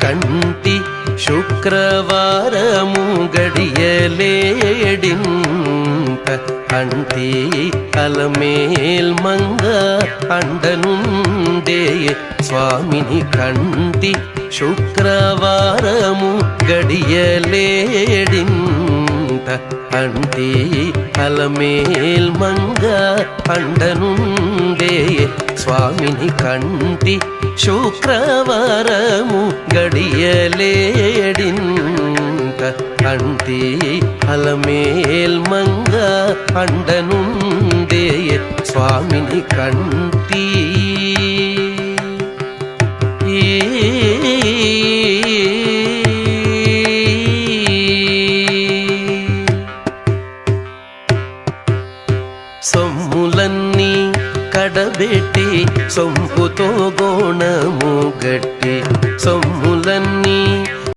కంటి శుక్రవారము గడియలేడింత అంటి అలమేల్ మంగ అండనుండే స్వామిని కంటి శుక్రవారము గడియలేడింత అంటి అలమేల్ మంగ అండనుండే స్వామిని కంటి శుక్రవారము గడియలేడింత అంటి అలమేల్ మంగ అండనుండే స్వామిని కంటి సొమ్ములన్నీ కడబెట్టి సొంపుతో గోణము గట్టి సొమ్ములన్నీ